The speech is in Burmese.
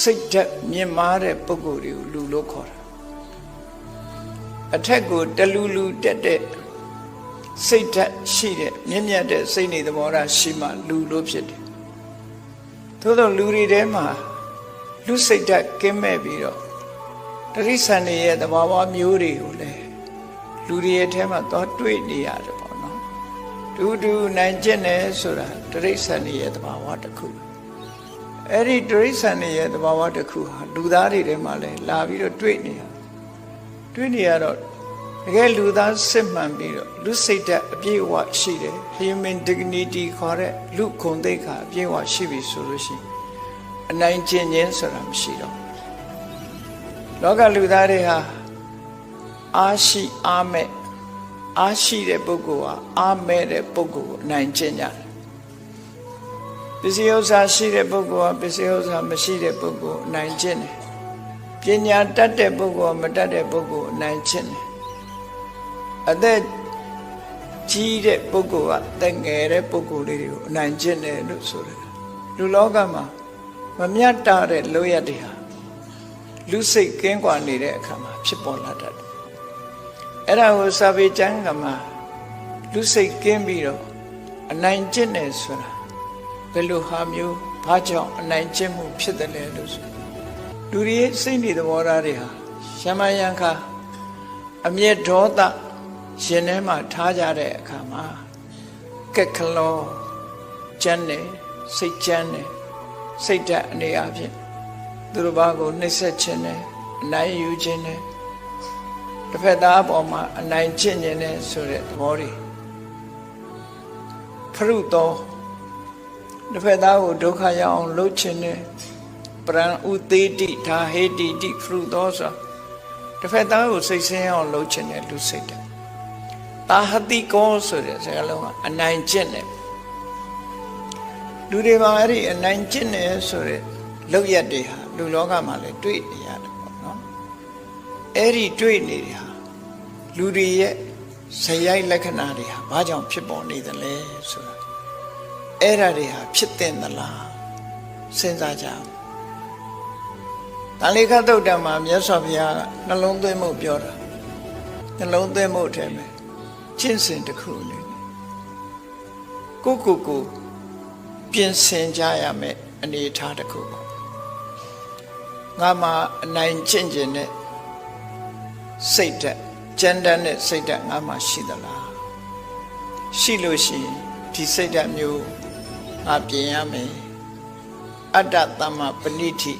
စိတ်ဓာတ်မြင့်မားတဲ့ပုဂ္ဂိုလ်တွေကိုလူလို့ခေါ်တာအထက်ကိုတလူလူတက်တဲ့စိတ်ဓာတ်ရှိတဲ့မြင့်မြတ်တဲ့စိတ်နေသဘောထားရှိမှလူလို့ဖြစ်တယ်သို့သောလူတွေထဲမှာလူစိတ်ဓာတ်ကင်းမဲ့ပြီးတော့တရိစ္ဆာန်တွေရဲ့သဘာဝမျိုးတွေကိုလည်းလူတွေရဲ့ထဲမှာသွားတွေ့နေရတယ်ပေါ့နော်တူနိုင်ကျင့်တယ်ဆိုတာတရိစ္ဆာန်တွေရဲ့သဘာဝတစ်ခုအဲ့ဒီတရိစ္ဆာန်တွေရဲ့သဘာဝတစ်ခုဟာလူသားတွေထဲမှာလည်းလာပြီးတော့တွေ့နေရတော့တကယ်လူသားစစ်မှန်ပြီးတော့လူစိတ်ဓာတ်အပြည့်အဝရှိတယ် human dignity ခေါ်တဲ့လူဂုဏ်သိက္ခာအပြည့်အဝရှိပြီဆိုလို့ရှိရင်အနိုင်ကျင့်ခြင်းဆိုတာမရှိတော့လောကလူသားတွေဟာအားရှိအားမဲ့အားရှိတဲ့ပုဂ္ဂိုလ်ဟာအားမဲ့တဲ့ပုဂ္ဂိုလ်ကိုအနိုင်ကျင့်ကြတယ်ပစ္စည်းဥစ္စာရှိတဲ့ပုဂ္ဂိုလ်ဟာပစ္စည်းဥစ္စာမရှိတဲ့ပုဂ္ဂိုလ်အနိုင်ကျင့်တယ်ပညာတတ်တဲ့ပုဂ္ဂိုလ်မတတ်တဲ့ပုဂ္ဂိုလ်အနိုင်ကျင့်တယ်အသက်ကြီးတဲ့ပုဂ္ဂိုလ်ကအသက်ငယ်တဲ့ပုဂ္ဂိုလ်လေးတွေကိုအနိုင်ကျင့်တယ်လို့ဆိုတယ်လူလောကမှာမမြတ်တာတဲ့လောရတွေဟာလူစိတ်ကင်းကွာနေတဲ့အခါမှာဖြစ်ပေါ်လာတတ်တယ်အဲ့ဒါကိုစာပေကျမ်းကမှာလူစိတ်ကင်းပြီးတော့အနိုင်ကျင့်တယ်ဆိုတာဘယ်လိုဟာမျိုးဘာကြောင့်အနိုင်ကျင့်မှုဖြစ်တယ်လဲလို့ဆိုလူတွေစိတ်နေသဘောထားတွေဟာရှမ်းမယံခါအမျက်ဒေါသရှင်ထဲမှာထားကြတဲ့အခါမှာကက်ခလောကျမ်းတယ်စိတ်ကျမ်းတယ်စိတ်ဓာတ်အနေအချင်းသူတို့ဘာကိုနှိမ့်ဆက်ခြင်းနဲ့အနိုင်ယူခြင်းနဲ့တစ်ဖက်သားအပေါ်မှာအနိုင်ကျင့်ခြင်းနဲ့ဆိုတဲ့သဘောတွေဖရုတော်တစ်ဖက်သားကိုဒုက္ခရောက်အောင်လုပ်ခြင်းနဲ့ပရံဥသေးတိဒါဟေတိတိဖရုတော်ဆိုတစ်ဖက်သားကိုစိတ်ဆင်းအောင်လုပ်ခြင်းနဲ့လူစိတ်တယ်တာဟတိကောဆိုတဲ့စကားလုံးကအနိုင်ကျင့်တယ်လူတွေမှာအဲ့ဒီအနိုင်ကျင့်တယ်ဆိုတဲ့လောက်ရက်တွေဟာလူလောကမှာလည်းတွေ့နေရတယ်ပေါ့နော်အဲ့ဒီတွေ့နေတဲ့ဟာလူတွေရဲ့ဇယိုက်လက္ခဏာတွေဟာဘာကြောင့်ဖြစ်ပေါ်နေသလဲဆိုတာအဲ့ဒါတွေဟာဖြစ်တဲ့သလားစဉ်းစားကြအောင်ဒါလေးခတ်တုတ်တံမှာမြတ်စွာဘုရားကနှလုံးသွင်းမှုပြောတာနှလုံးသွင်းမှုထဲမှာကျင့်စဉ်တစ်ခုအနေနဲ့ကိုပြင်ဆင်ကြရမယ်အနေအထားတစ်ခုပေါ့ငါမှအနိုင်ကျင့်ခြင်းနဲ့စိတ်ဓာတ်ကြမ်းတမ်းတဲ့စိတ်ဓာတ်ငါမှရှိသလားရှိလို့ရှိရင်ဒီစိတ်ဓာတ်မျိုးငါပြင်ရမယ်အတ္တသမ္မာပဏိဋ္ဌိ